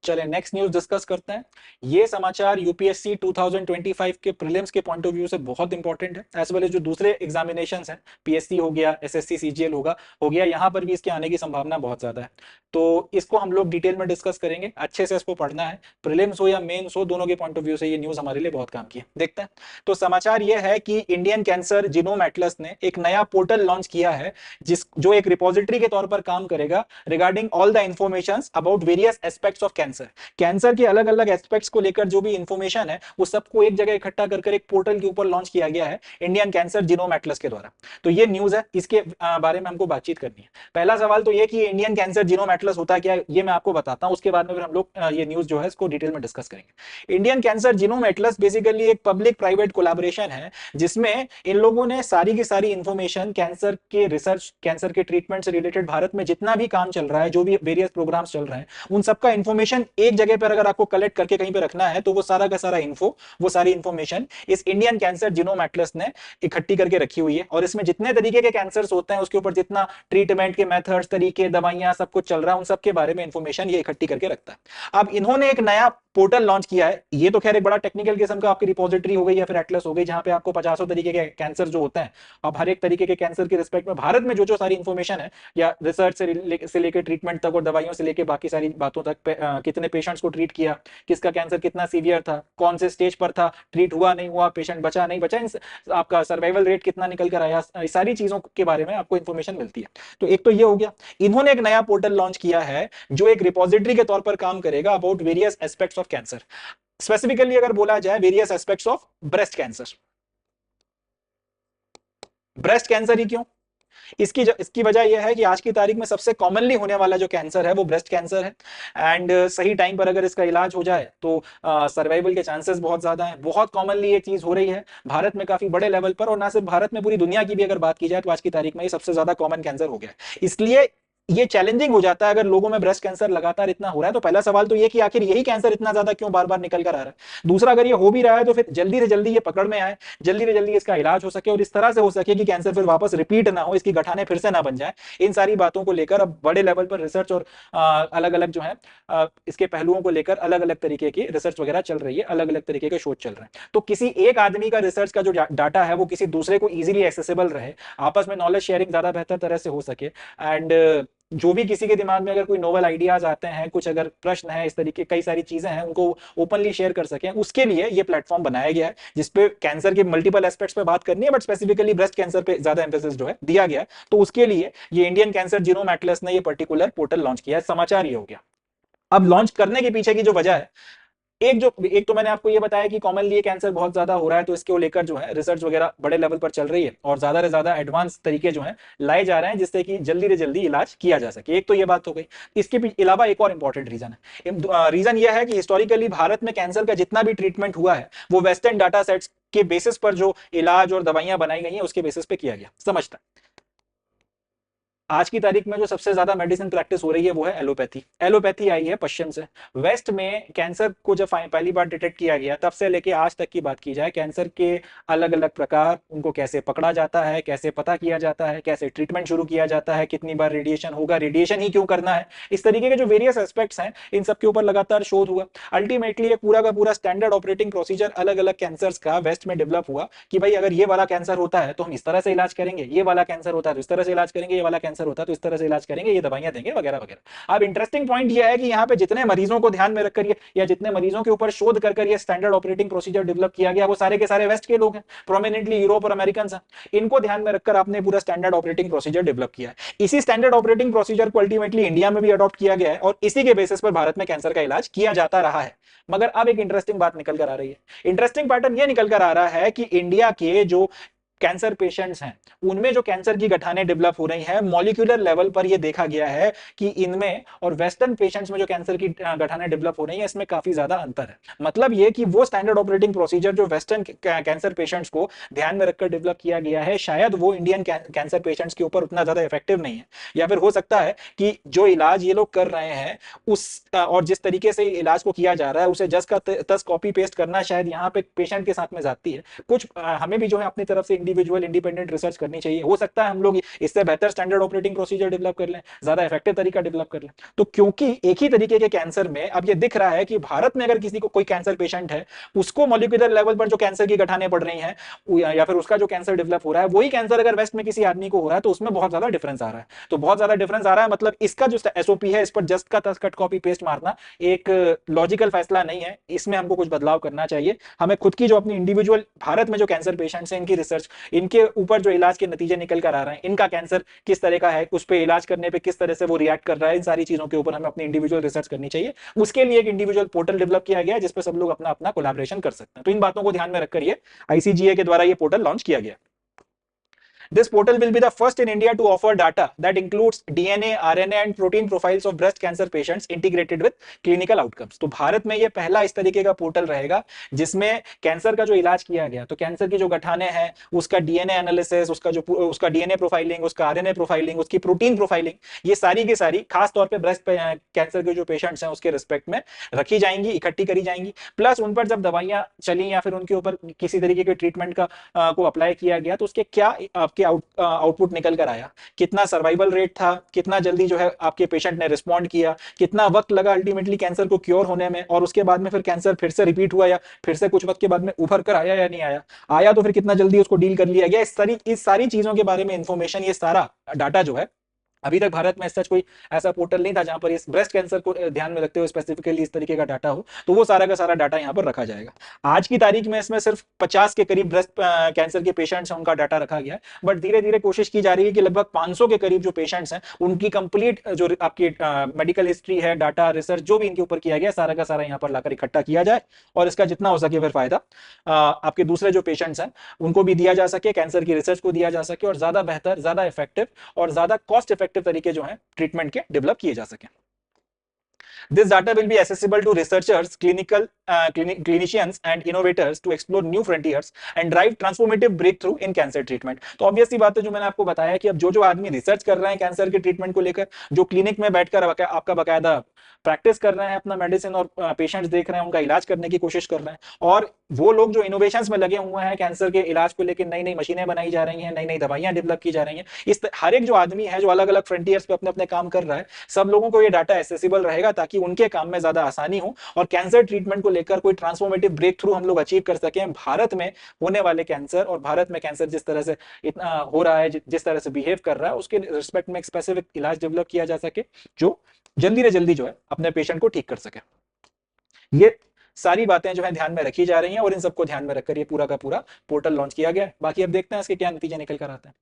चले next news discuss करते हैं। ये समाचार यूपीएससी 2025 के प्रीलिम्स के पॉइंट ऑफ व्यू से बहुत इंपॉर्टेंट है, एज वेल एज जो दूसरे एग्जामिनेशंस हैं, पीएससी हो गया, एसएससी सीजीएल हो गया, यहाँ पर भी इसके आने की संभावना बहुत ज्यादा है। तो इसको हम लोग डिटेल में डिस्कस करेंगे, अच्छे से इसको पढ़ना है, प्रीलिम्स हो या मेंस हो, दोनों के पॉइंट ऑफ व्यू से ये न्यूज हमारे लिए बहुत काम की है। देखते हैं। तो समाचार ये है कि इंडियन कैंसर जीनोम एटलस ने एक नया पोर्टल लॉन्च किया है, जो एक रिपोजिटरी के तौर पर काम करेगा regarding all the information about various aspects of cancer के अलग अलग एस्पेक्ट्स को लेकर जो भी इंफॉर्मेशन है वो सबको एक जगह इकट्ठा कर एक पोर्टल के ऊपर लॉन्च किया गया है इंडियन कैंसर जीनोम एटलस के द्वारा। तो ये न्यूज है, इसके बारे में हमको बातचीत करनी है। पहला सवाल तो ये कि इंडियन कैंसर जीनोम एटलस होता क्या है, ये मैं आपको बताता हूं, उसके बाद में फिर हम लोग ये न्यूज जो है इसको डिटेल में डिस्कस करेंगे। Indian cancer genome Atlas basically एक पब्लिक प्राइवेट कोलैबोरेशन है, जिसमें इन लोगों ने सारी की सारी इंफॉर्मेशन कैंसर के रिसर्च, कैंसर के ट्रीटमेंट से रिलेटेड भारत में जितना भी काम चल रहा है, जो भी वेरियस प्रोग्राम्स चल रहे हैं, उन सबका इंफॉर्मेशन एक जगह पर अगर आपको कलेक्ट करके कहीं पे रखना है तो वो सारा का सारा वो सारी इंफॉर्मेशन इस इंडियन कैंसर जीनोम एटलस ने इकट्ठी करके रखी हुई है। और इसमें जितने तरीके के कैंसर्स होते हैं, उसके ऊपर जितना ट्रीटमेंट के मेथड्स, तरीके, दवाइयां, सब कुछ चल रहा है, उन सब के बारे में इंफॉर्मेशन ये इकट्ठी करके रखता है। अब इन्होंने एक नया पोर्टल लॉन्च किया है। ये तो खैर एक बड़ा टेक्निकल किस्म का आपकी रिपोजिटरी हो गई या फिर एटलस हो गई, जहां पे आपको 50 तरीके के कैंसर जो होते हैं, अब हर एक तरीके के कैंसर के रिस्पेक्ट में भारत में जो सारी इंफॉर्मेशन है, या रिसर्च से लेकर ट्रीटमेंट तक और दवाइयों से लेकर बाकी सारी बातों तक, कितने पेशेंट्स को ट्रीट किया, किसका कैंसर कितना सीवियर था, कौन से स्टेज पर था, ट्रीट हुआ नहीं हुआ, पेशेंट बचा नहीं बचा, आपका सर्वाइवल रेट कितना निकल कर आया, सारी चीजों के बारे में आपको इंफॉर्मेशन मिलती है। तो एक तो ये हो गया। इन्होंने एक नया पोर्टल लॉन्च किया है जो एक रिपोजिटरी के तौर पर काम करेगा about various aspects of cancer. Specifically अगर बोला जाए various aspects of breast cancer. Breast cancer ही क्यों? इसकी वजह यह है कि आज की तारीख में सबसे कॉमनली होने वाला जो कैंसर है वो ब्रेस्ट कैंसर है। एंड सही टाइम पर अगर इसका इलाज हो जाए तो सर्वाइवल के चांसेस बहुत ज्यादा हैं। बहुत कॉमनली ये चीज हो रही है भारत में काफी बड़े लेवल पर, और ना सिर्फ भारत में, पूरी दुनिया की भी अगर बात की जाए तो आज की तारीख में ये सबसे ज्यादा कॉमन कैंसर हो गया है। इसलिए ये चैलेंजिंग हो जाता है अगर लोगों में ब्रेस्ट कैंसर लगातार इतना हो रहा है। तो पहला सवाल तो ये कि आखिर यही कैंसर इतना ज्यादा क्यों बार बार निकल कर आ रहा है। दूसरा, अगर ये हो भी रहा है तो फिर जल्दी से जल्दी ये पकड़ में आए, जल्दी से जल्दी इसका इलाज हो सके और इस तरह से हो सके कि कैंसर फिर वापस रिपीट ना हो, इसकी गठाने फिर से ना बन जाए। इन सारी बातों को लेकर अब बड़े लेवल पर रिसर्च और अलग अलग जो है इसके पहलुओं को लेकर अलग अलग तरीके की रिसर्च वगैरह चल रही है, अलग अलग तरीके के शोध चल रहे हैं। तो किसी एक आदमी का रिसर्च का जो डाटा है वो किसी दूसरे को इजीली एक्सेसिबल रहे, आपस में नॉलेज शेयरिंग ज्यादा बेहतर तरह से हो सके, एंड जो भी किसी के दिमाग में अगर कोई नोवेल आइडियाज आते हैं, कुछ अगर प्रश्न है, इस तरीके कई सारी चीजें हैं, उनको ओपनली शेयर कर सकें, उसके लिए ये प्लेटफॉर्म बनाया गया है, जिसपे कैंसर के मल्टीपल एस्पेक्ट्स पे बात करनी है, बट स्पेसिफिकली ब्रेस्ट कैंसर पे ज्यादा एम्फेसिस जो है दिया गया है। तो उसके लिए ये इंडियन कैंसर जीनोम एटलस ने ये पर्टिकुलर पोर्टल लॉन्च किया है। समाचार ये हो गया। अब लॉन्च करने के पीछे की जो वजह है, एक तो मैंने आपको ये बताया कि कॉमनली ये कैंसर बहुत ज्यादा हो रहा है, तो इसको लेकर जो है रिसर्च वगैरह बड़े लेवल पर चल रही है और ज्यादा से ज्यादा एडवांस तरीके जो है लाए जा रहे हैं, जिससे कि जल्दी से जल्दी इलाज किया जा सके। एक तो ये बात हो गई। इसके अलावा एक और इंपॉर्टेंट रीजन है। रीजन यह है कि हिस्टोरिकली भारत में कैंसर का जितना भी ट्रीटमेंट हुआ है वो वेस्टर्न डाटा सेट्स के बेसिस पर जो इलाज और दवाइयां बनाई गई हैं उसके बेसिस पे किया गया। समझता है? आज की तारीख में जो सबसे ज्यादा मेडिसिन प्रैक्टिस हो रही है वो है एलोपैथी। एलोपैथी आई है पश्चिम से। वेस्ट में कैंसर को जब पहली बार डिटेक्ट किया गया तब से लेके आज तक की बात की जाए, कैंसर के अलग अलग प्रकार, उनको कैसे पकड़ा जाता है, कैसे पता किया जाता है, कैसे ट्रीटमेंट शुरू किया जाता है, कितनी बार रेडिएशन होगा, रेडिएशन ही क्यों करना है, इस तरीके के जो वेरियस एस्पेक्ट्स हैं, इन सब के ऊपर लगातार शोध हुआ। अल्टीमेटली एक पूरा का पूरा स्टैंडर्ड ऑपरेटिंग प्रोसीजर अलग अलग कैंसर्स का वेस्ट में डेवलप हुआ कि भाई अगर ये वाला कैंसर होता है तो हम इस तरह से इलाज करेंगे, ये वाला कैंसर होता है तो इस तरह से इलाज करेंगे, ये वाला कैंसर होता है तो इस तरह से इलाज करेंगे, ये दवाइयां देंगे, वगैरह वगैरह। अब इंटरेस्टिंग पॉइंट ये है कि यहाँ पे जितने मरीजों को ध्यान में रखकर या जितने मरीजों के ऊपर शोध कर ये स्टैंडर्ड ऑपरेटिंग प्रोसीजर डेवलप किया गया वो सारे के सारे वेस्ट के लोग हैं, प्रोमिनेंटली यूरोप और अमेरिकन हैं। इनको ध्यान में रखकर आपने पूरा स्टैंडर्ड ऑपरेटिंग प्रोसीजर डेवलप किया है। इसी स्टैंडर्ड ऑपरेटिंग प्रोसीजर को अल्टीमेटली इंडिया में भी अडॉप्ट किया गया है और इसी के बेसिस पर भारत में कैंसर का इलाज किया जाता रहा है। मगर अब एक इंटरेस्टिंग बात निकल कर आ रही है। इंटरेस्टिंग पैटर्न ये निकल कर आ रहा है कि इंडिया के जो कैंसर पेशेंट्स हैं उनमें जो कैंसर की गठाने डेवलप हो रही हैं, मॉलिक्यूलर लेवल पर यह देखा गया है कि इनमें और वेस्टर्न पेशेंट्स में जो कैंसर की गठाने डेवलप हो रही हैं इसमें काफी ज्यादा अंतर है। मतलब यह कि वो स्टैंडर्ड ऑपरेटिंग प्रोसीजर जो वेस्टर्न कैंसर पेशेंट्स को ध्यान में रखकर डेवलप किया गया है, शायद वो इंडियन कैंसर पेशेंट्स के ऊपर उतना ज्यादा इफेक्टिव नहीं है। या फिर हो सकता है कि जो इलाज ये लोग कर रहे हैं उस और जिस तरीके से इलाज को किया जा रहा है उसे जस का तस कॉपी पेस्ट करना शायद यहाँ पे पेशेंट के साथ में जाती है। कुछ हमें भी जो है अपनी तरफ से इंडिविजुअल इंडिपेंडेंट रिसर्च करनी चाहिए। हो सकता है हम लोग इससे बेहतर स्टैंडर्ड ऑपरेटिंग प्रोसीजर डेवलप कर लें, ज्यादा इफेक्टिव तरीका डेवलप कर लें। तो क्योंकि एक ही तरीके के कैंसर में अब ये दिख रहा है कि भारत में अगर किसी को कोई कैंसर पेशेंट है, उसको मॉलिक्यूलर लेवल पर जो कैंसर की गठानें पड़ रही हैं या फिर उसका जो कैंसर डेवलप हो रहा है, वही कैंसर अगर वेस्ट में किसी आदमी को हो रहा है तो उसमें बहुत ज्यादा डिफरेंस आ रहा है। तो बहुत ज्यादा डिफरेंस आ रहा है मतलब इसका जो एसओपी है इस पर जस्ट का तस्ट कट कॉपी पेस्ट मारना एक लॉजिकल फैसला नहीं है, इसमें हमको कुछ बदलाव करना चाहिए। हमें खुद की जो अपनी इंडिविजुअल भारत में जो कैंसर पेशेंट्स हैं, इनकी रिसर्च, इनके ऊपर जो इलाज के नतीजे निकल कर आ रहे हैं, इनका कैंसर किस तरह का है, उस पर इलाज करने पे किस तरह से वो रिएक्ट कर रहा है, इन सारी चीजों के ऊपर हमें अपनी इंडिविजुअल रिसर्च करनी चाहिए। उसके लिए एक इंडिविजुअल पोर्टल डेवलप किया गया है जिसपे सब लोग अपना अपना कोलैबोरेशन कर सकते हैं। तो इन बातों को ध्यान में रखकर ये आईसीजीए के द्वारा ये पोर्टल लॉन्च किया गया। This portal will be the first in India to offer data that includes DNA, RNA and protein profiles of breast cancer patients integrated with clinical outcomes। तो भारत में ये पहला इस तरीके का पोर्टल रहेगा जिसमें कैंसर का जो इलाज किया गया, तो कैंसर की जो गठाने हैं उसका डीएनए एनालिसिस, उसका डीएनए प्रोफाइलिंग, उसका आरएनए प्रोफाइलिंग, उसकी प्रोटीन प्रोफाइलिंग, ये सारी की सारी खास तौर पे ब्रेस्ट कैंसर के जो पेशेंट्स हैं उसके रिस्पेक्ट में रखी जाएंगी, इकट्ठी करी जाएंगी। प्लस उन पर जब दवाइयां चली या फिर उनके ऊपर किसी तरीके के ट्रीटमेंट का को अप्लाई किया गया तो उसके क्या आउटपुट निकल कर आया, कितना सर्वाइवल रेट था, कितना जल्दी जो है आपके पेशेंट ने रिस्पॉन्ड किया, कितना वक्त लगा अल्टीमेटली कैंसर को क्योर होने में, और उसके बाद में फिर कैंसर फिर से रिपीट हुआ या फिर से कुछ वक्त के बाद में उभर कर आया या नहीं आया, आया तो फिर कितना जल्दी उसको डील कर लिया गया। इस सारी चीजों के बारे में इंफॉर्मेशन, ये सारा डाटा जो है, अभी तक भारत में सच कोई ऐसा पोर्टल नहीं था जहां पर इस ब्रेस्ट कैंसर को ध्यान में रखते हुए स्पेसिफिकली इस तरीके का डाटा हो, तो वो सारा का सारा डाटा यहां पर रखा जाएगा। आज की तारीख में इसमें सिर्फ 50 के करीब ब्रेस्ट कैंसर के पेशेंट्स हैं, उनका डाटा रखा गया है, बट धीरे धीरे कोशिश की जा रही है कि लगभग 500 के करीब जो पेशेंट्स हैं उनकी कंप्लीट जो आपकी मेडिकल हिस्ट्री है, डाटा रिसर्च जो भी इनके ऊपर किया गया सारा का सारा यहाँ पर लाकर इकट्ठा किया जाए और इसका जितना हो सके फिर फायदा आपके दूसरे जो पेशेंट्स हैं उनको भी दिया जा सके, कैंसर की रिसर्च को दिया जा सके और ज्यादा बेहतर, ज्यादा इफेक्टिव और ज्यादा कॉस्ट इफेक्टिव तरीके जो हैं ट्रीटमेंट के डेवलप किए जा सके। This data will be accessible to researchers, clinicians and innovators to explore new frontiers and drive transformative breakthrough in cancer treatment। तो ऑब्वियस सी बात है जो मैंने आपको बताया कि अब जो आदमी रिसर्च कर रहे हैं कैंसर के ट्रीटमेंट को लेकर, जो क्लिनिक में बैठकर आपका बकायदा प्रैक्टिस कर रहे हैं अपना मेडिसिन और पेशेंट्स देख रहे हैं, उनका इलाज करने की कोशिश कर रहे हैं, और वो लोग जो इनोवेशंस में लगे हुए हैं कैंसर के इलाज को लेकर, नई नई मशीनें बनाई जा रही हैं, नई नई दवाइयां डेवलप की जा रही हैं, इस हर एक जो आदमी है जो अलग अलग फ्रंटियर्स पे अपने अपने काम कर रहा है, सब लोगों को ये डाटा एक्सेसिबल रहेगा ताकि उनके काम में ज्यादा आसानी हो और कैंसर ट्रीटमेंट को लेकर कोई ट्रांसफॉर्मेटिव ब्रेक थ्रू हम लोग अचीव कर सकें। भारत में होने वाले कैंसर और भारत में कैंसर जिस तरह से इतना हो रहा है, जिस तरह से बिहेव कर रहा है, उसके रिस्पेक्ट में एक स्पेसिफिक इलाज डेवलप किया जा सके जो जल्दी से जल्दी जो है अपने पेशेंट को ठीक कर सके। ये सारी बातें जो है ध्यान में रखी जा रही हैं और इन सबको ध्यान में रखकर ये पूरा का पूरा पोर्टल लॉन्च किया गया है। बाकी अब देखते हैं इसके क्या नतीजे निकल कर आते हैं।